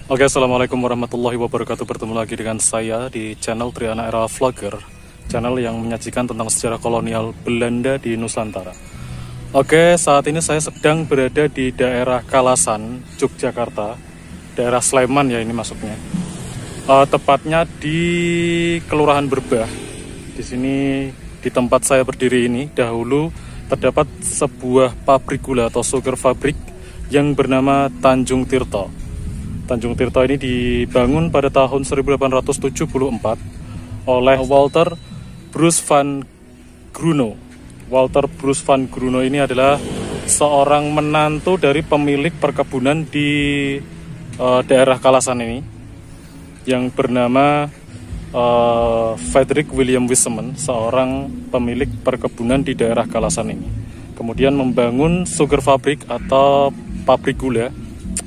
Oke, assalamualaikum warahmatullahi wabarakatuh. Bertemu lagi dengan saya di channel Triana Era Vlogger, channel yang menyajikan tentang sejarah kolonial Belanda di Nusantara. Oke, saat ini saya sedang berada di daerah Kalasan, Yogyakarta, daerah Sleman ya ini masuknya. Tepatnya di Kelurahan Berbah. Di sini di tempat saya berdiri ini dahulu terdapat sebuah pabrik gula atau sugar fabrik yang bernama Tanjung Tirto. Tanjung Tirto ini dibangun pada tahun 1874 oleh Walter Bruce van Gruno. Walter Bruce van Gruno ini adalah seorang menantu dari pemilik perkebunan di daerah Kalasan ini yang bernama Frederick William Wiseman, seorang pemilik perkebunan di daerah Kalasan ini. Kemudian membangun sugar fabrik atau pabrik gula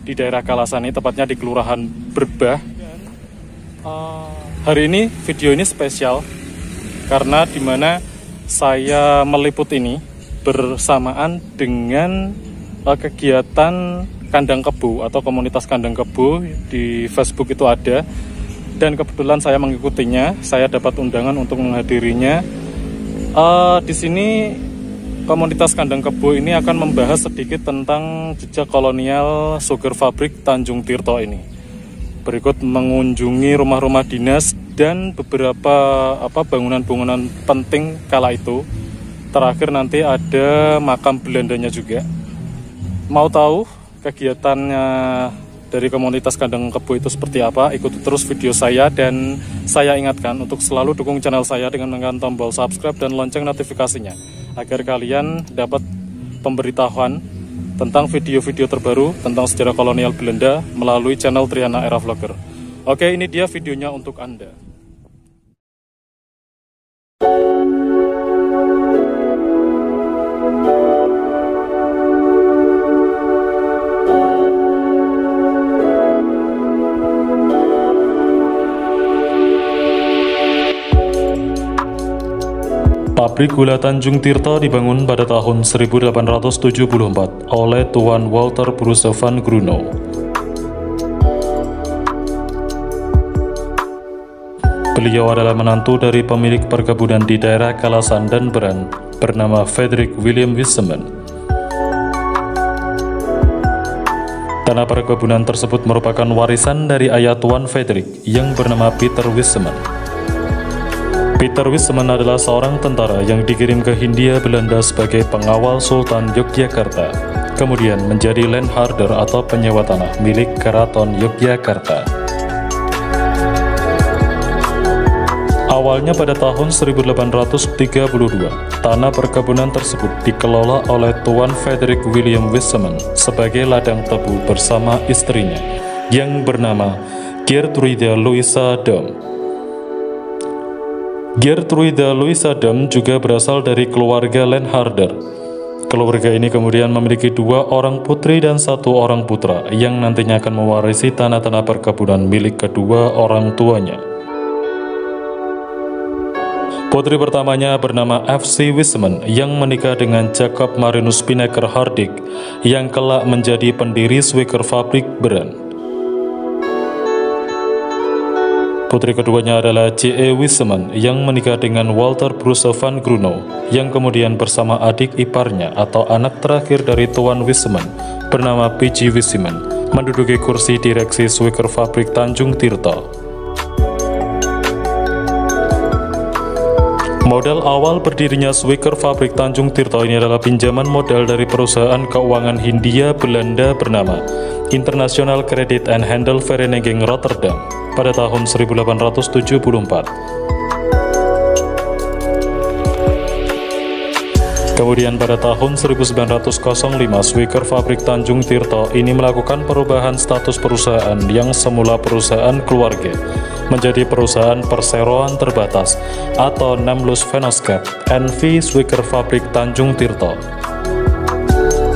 di daerah Kalasan ini, tepatnya di Kelurahan Berbah. Hari ini video ini spesial karena dimana saya meliput ini bersamaan dengan kegiatan kandang kebo atau komunitas kandang kebo di Facebook itu ada, dan kebetulan saya mengikutinya. Saya dapat undangan untuk menghadirinya. Di sini komunitas kandang kebo ini akan membahas sedikit tentang jejak kolonial sugar fabrik Tanjung Tirto ini. Berikut mengunjungi rumah-rumah dinas dan beberapa bangunan-bangunan penting kala itu. Terakhir nanti ada makam Belandanya juga. Mau tahu kegiatannya dari komunitas kandang kebo itu seperti apa? Ikuti terus video saya, dan saya ingatkan untuk selalu dukung channel saya dengan menekan tombol subscribe dan lonceng notifikasinya, agar kalian dapat pemberitahuan tentang video-video terbaru tentang sejarah kolonial Belanda melalui channel Triana Era Vlogger. Oke, ini dia videonya untuk Anda. Pabrik gula Tanjung Tirto dibangun pada tahun 1874 oleh Tuan Walter Bruce van Gruno. Beliau adalah menantu dari pemilik perkebunan di daerah Kalasan dan Beran bernama Frederick William Wiseman. Tanah perkebunan tersebut merupakan warisan dari ayah Tuan Frederick yang bernama Peter Wiseman. Peter Wiseman adalah seorang tentara yang dikirim ke Hindia Belanda sebagai pengawal Sultan Yogyakarta, kemudian menjadi landholder atau penyewa tanah milik Keraton Yogyakarta. Awalnya pada tahun 1832, tanah perkebunan tersebut dikelola oleh Tuan Frederick William Wiseman sebagai ladang tebu bersama istrinya yang bernama Gertrude Louisa Dom. Gertrude Louisa Dom juga berasal dari keluarga landholder. Keluarga ini kemudian memiliki 2 orang putri dan 1 orang putra yang nantinya akan mewarisi tanah-tanah perkebunan milik kedua orang tuanya. Putri pertamanya bernama F.C. Wiseman yang menikah dengan Jacob Marinus Spinnaker Hardik yang kelak menjadi pendiri sugar fabrik Beran. Putri keduanya adalah J.E. Wiseman yang menikah dengan Walter Bruce van Gruno yang kemudian bersama adik iparnya atau anak terakhir dari Tuan Wiseman bernama P.G. Wiseman menduduki kursi direksi sugar fabrik Tanjung Tirto. Modal awal berdirinya sugar fabrik Tanjung Tirto ini adalah pinjaman modal dari perusahaan keuangan Hindia Belanda bernama International Credit and Handel Vereniging Rotterdam pada tahun 1874. Kemudian pada tahun 1905, sugar fabrik Tanjung Tirto ini melakukan perubahan status perusahaan yang semula perusahaan keluarga menjadi perusahaan perseroan terbatas atau Namlus Vennootschap NV Sugar Fabrik Tanjung Tirto.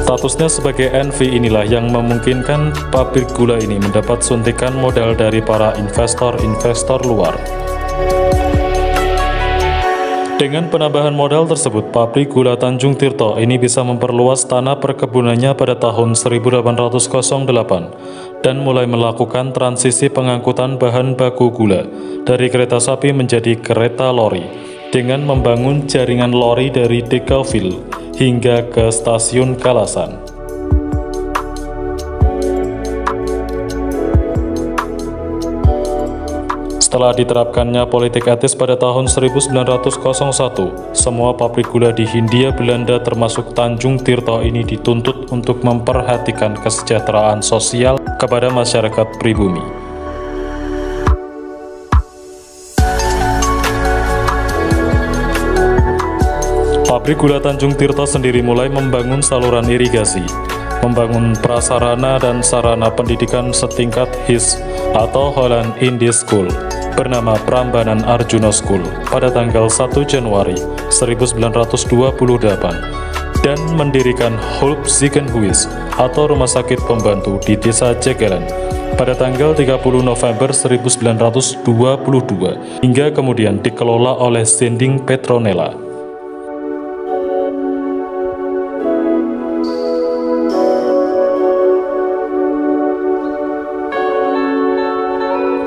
Statusnya sebagai NV inilah yang memungkinkan pabrik gula ini mendapat suntikan modal dari para investor-investor luar. Dengan penambahan modal tersebut, pabrik gula Tanjung Tirto ini bisa memperluas tanah perkebunannya pada tahun 1808 dan mulai melakukan transisi pengangkutan bahan baku gula dari kereta sapi menjadi kereta lori dengan membangun jaringan lori dari Decauville hingga ke stasiun Kalasan. Setelah diterapkannya politik etis pada tahun 1901, semua pabrik gula di Hindia Belanda termasuk Tanjung Tirto ini dituntut untuk memperhatikan kesejahteraan sosial kepada masyarakat pribumi. Pabrik gula Tanjung Tirto sendiri mulai membangun saluran irigasi, membangun prasarana dan sarana pendidikan setingkat HIS atau Holland Indie School bernama Prambanan Arjuna School pada tanggal 1 Januari 1928 dan mendirikan Hulp Ziekenhuis atau Rumah Sakit Pembantu di Desa Jegelen pada tanggal 30 November 1922 hingga kemudian dikelola oleh Zending Petronella.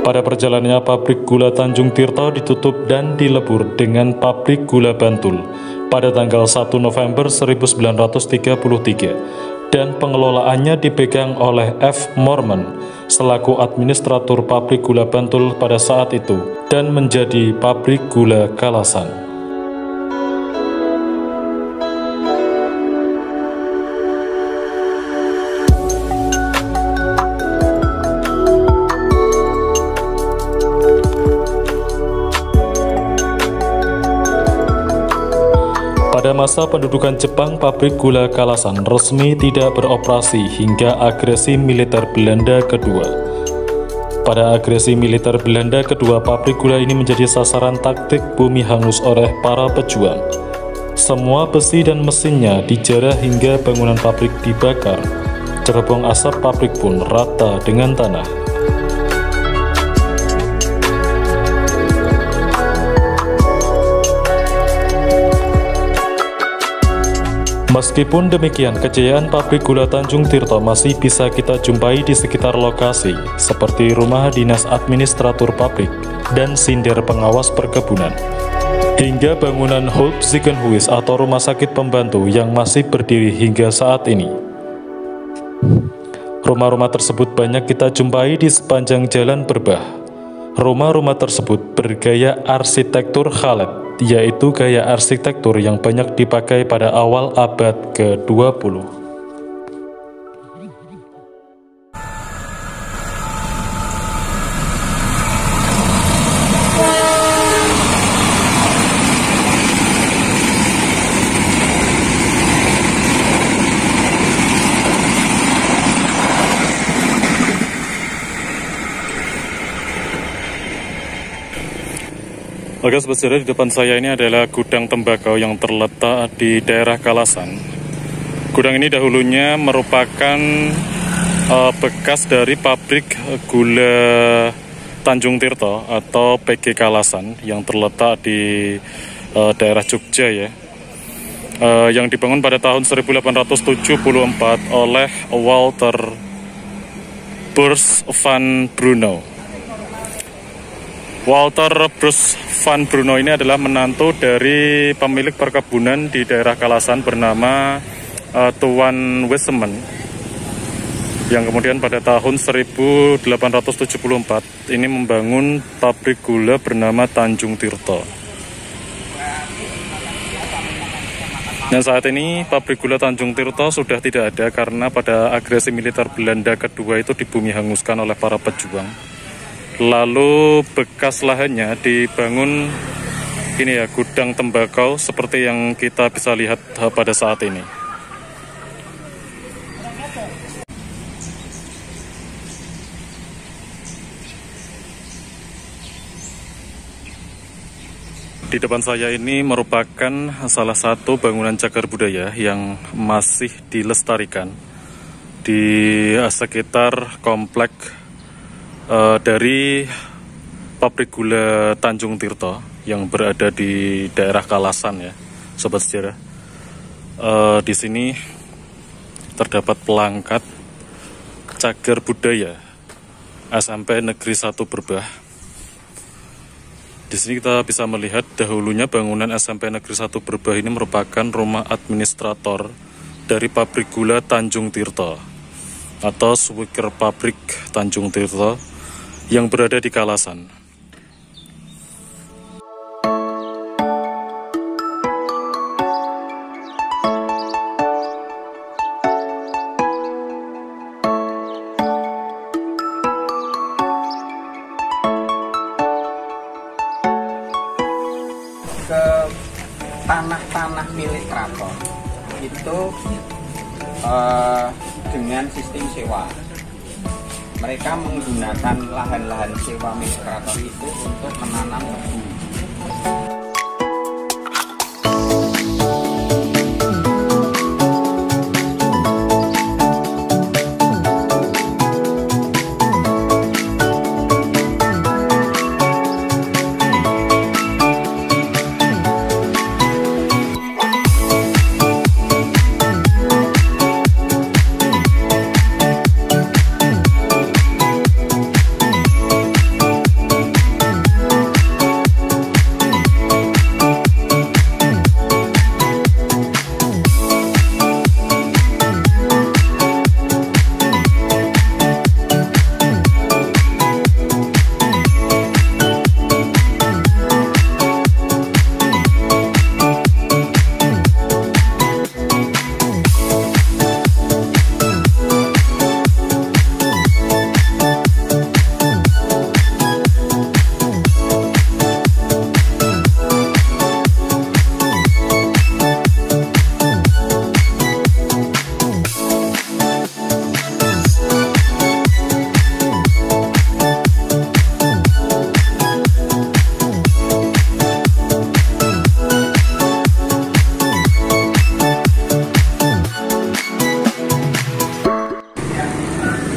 Pada perjalanannya, pabrik gula Tanjung Tirto ditutup dan dilebur dengan pabrik gula Bantul pada tanggal 1 November 1933 dan pengelolaannya dipegang oleh F. Mormon selaku administrator pabrik gula Bantul pada saat itu dan menjadi pabrik gula Kalasan. Pada masa pendudukan Jepang, pabrik gula Kalasan resmi tidak beroperasi hingga agresi militer Belanda kedua. Pada agresi militer Belanda kedua, pabrik gula ini menjadi sasaran taktik bumi hangus oleh para pejuang. Semua besi dan mesinnya dijarah hingga bangunan pabrik dibakar. Cerebong asap pabrik pun rata dengan tanah. Meskipun demikian, kejayaan pabrik gula Tanjung Tirto masih bisa kita jumpai di sekitar lokasi, seperti rumah dinas administrator pabrik dan sinder pengawas perkebunan, hingga bangunan Hulp Ziekenhuis atau rumah sakit pembantu yang masih berdiri hingga saat ini. Rumah-rumah tersebut banyak kita jumpai di sepanjang Jalan Berbah. Rumah-rumah tersebut bergaya arsitektur Khaled, yaitu gaya arsitektur yang banyak dipakai pada awal abad ke-20. Oke, sebenarnya di depan saya ini adalah gudang tembakau yang terletak di daerah Kalasan. Gudang ini dahulunya merupakan bekas dari pabrik gula Tanjung Tirto atau PG Kalasan yang terletak di daerah Jogja ya. Yang dibangun pada tahun 1874 oleh Walter Bruce van Bruno. Walter Bruce van Bruno ini adalah menantu dari pemilik perkebunan di daerah Kalasan bernama Tuan Weseman, yang kemudian pada tahun 1874 ini membangun pabrik gula bernama Tanjung Tirto. Dan saat ini pabrik gula Tanjung Tirto sudah tidak ada karena pada agresi militer Belanda kedua itu dibumi hanguskan oleh para pejuang. Lalu bekas lahannya dibangun ini ya, gudang tembakau seperti yang kita bisa lihat pada saat ini. Di depan saya ini merupakan salah satu bangunan cagar budaya yang masih dilestarikan di sekitar komplek dari pabrik gula Tanjung Tirto yang berada di daerah Kalasan ya, sobat sejarah. Di sini terdapat pelangkat cagar budaya SMP Negeri 1 Berbah. Di sini kita bisa melihat dahulunya bangunan SMP Negeri 1 Berbah ini merupakan rumah administrator dari pabrik gula Tanjung Tirto atau Swiker Pabrik Tanjung Tirto yang berada di Kalasan. Ke tanah-tanah milik keraton itu dengan sistem sewa. Mereka menggunakan lahan-lahan sewa milik keraton itu untuk menanam tebu.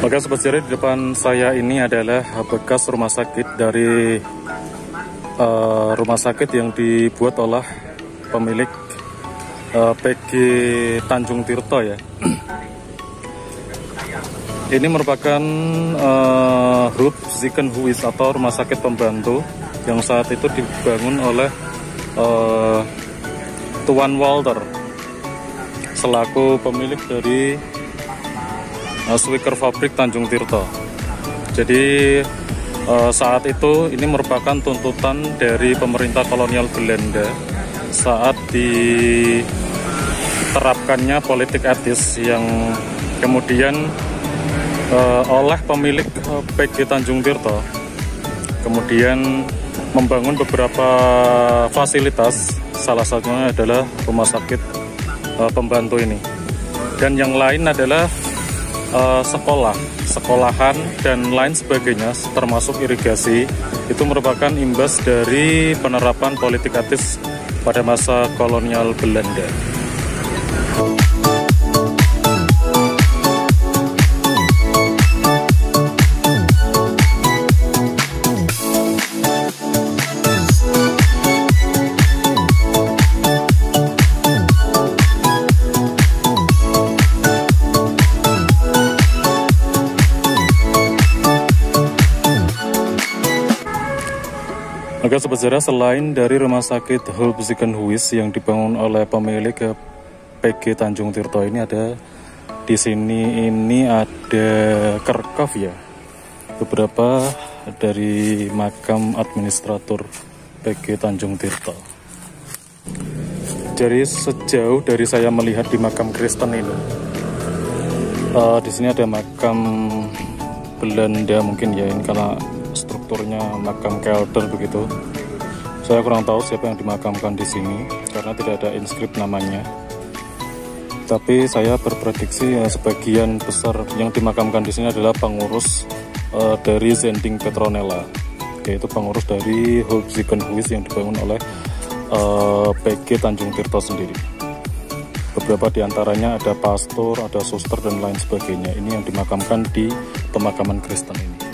Oke sobat sejarah, di depan saya ini adalah bekas rumah sakit dari rumah sakit yang dibuat oleh pemilik PG Tanjung Tirto ya. Ini merupakan Hub Ziekenhuis atau rumah sakit pembantu yang saat itu dibangun oleh Tuan Walter selaku pemilik dari Swiker Pabrik Tanjung Tirto. Jadi saat itu ini merupakan tuntutan dari pemerintah kolonial Belanda saat diterapkannya politik etis yang kemudian oleh pemilik PG Tanjung Tirto kemudian membangun beberapa fasilitas, salah satunya adalah rumah sakit pembantu ini, dan yang lain adalah sekolahan dan lain sebagainya termasuk irigasi. Itu merupakan imbas dari penerapan politik etis pada masa kolonial Belanda. Oke sobat sejarah, selain dari rumah sakit Hub Ziekenhuis yang dibangun oleh pemilik PG Tanjung Tirto ini, ada di sini ini ada kerkov ya, beberapa dari makam administrator PG Tanjung Tirto. Jadi sejauh dari saya melihat di makam Kristen ini, di sini ada makam Belanda mungkin ya, ini karena strukturnya makam kelder begitu. Saya kurang tahu siapa yang dimakamkan di sini karena tidak ada inskrip namanya. Tapi saya berprediksi sebagian besar yang dimakamkan di sini adalah pengurus dari Zending Petronella, yaitu pengurus dari Hub Ziekenhuis yang dibangun oleh PG Tanjung Tirto sendiri. Beberapa diantaranya ada pastor, ada suster dan lain sebagainya. Ini yang dimakamkan di pemakaman Kristen ini.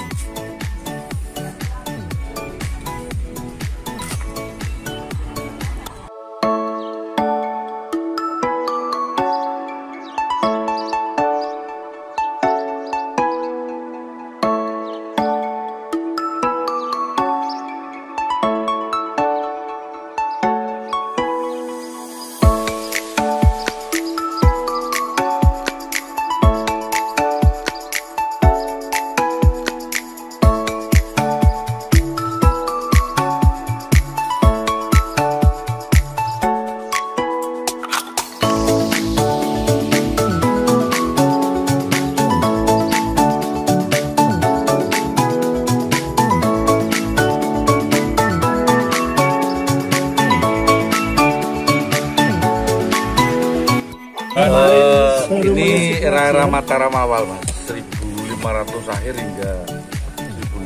era Mataram awal Mas, 1500 akhir hingga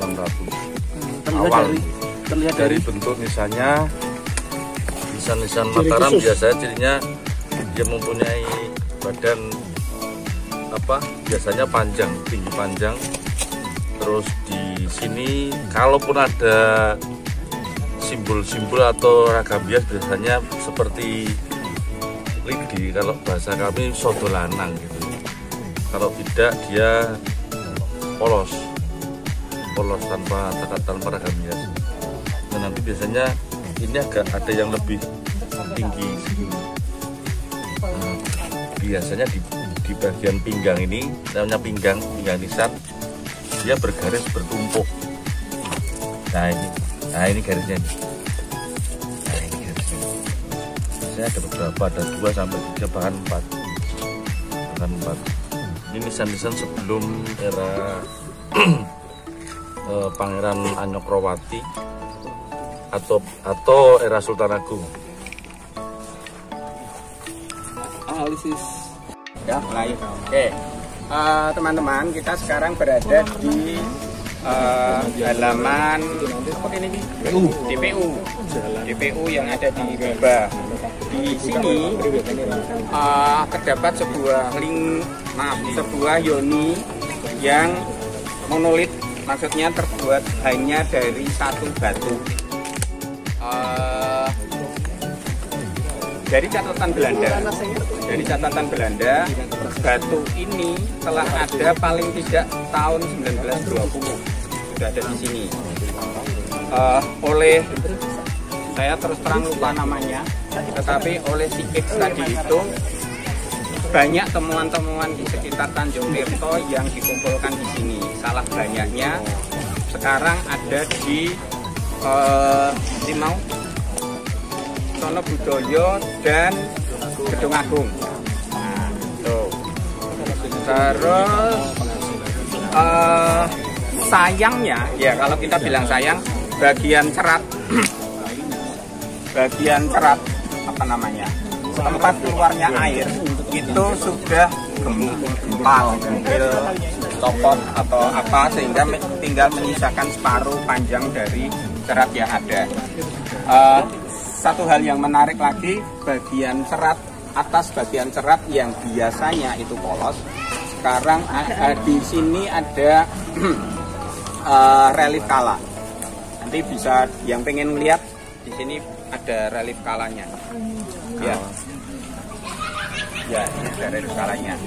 1600 awal. Terlihat Dari bentuk nisannya, nisan Mataram biasanya cirinya dia mempunyai badan biasanya panjang, tinggi panjang. Terus di sini kalaupun ada simbol-simbol atau ragam hias biasanya seperti lidi, kalau bahasa kami soto lanang gitu. Kalau tidak dia polos tanpa ragam hias. Dan nanti biasanya ini agak ada yang lebih tinggi. Biasanya di bagian pinggang ini, namanya pinggang nisan, dia bergaris bertumpuk. Nah ini garisnya nih. Nah ini garisnya. Biasanya ada beberapa, ada 2 sampai 3 bahkan 4. Ini nisan-nisan sebelum era Pangeran Anyokrowati atau era Sultan Agung. Analisis ya mulai. Oke, teman-teman, kita sekarang berada di halaman DPU yang ada di Baba. Di sini terdapat sebuah yoni yang monolit, maksudnya terbuat hanya dari satu batu. Dari catatan Belanda, batu ini telah ada paling tidak tahun 1920 sudah ada di sini. Oleh saya terus terang lupa namanya, tetapi oleh si X tadi itu banyak temuan-temuan di sekitar Tanjung Tirto yang dikumpulkan di sini. Salah banyaknya sekarang ada di Timau, Sono Budoyo dan Gedung Agung. Nah, tuh. Terus sayangnya, ya kalau kita bilang sayang, bagian cerat tempat keluarnya air itu sudah gempal, copot atau apa, sehingga tinggal menyisakan separuh panjang dari cerat yang ada. Satu hal yang menarik lagi, bagian cerat, atas bagian cerat yang biasanya itu polos, sekarang di sini ada relief kala. Nanti bisa yang pengen lihat di sini ada relief kalanya. Ya, ini ada relief kalanya.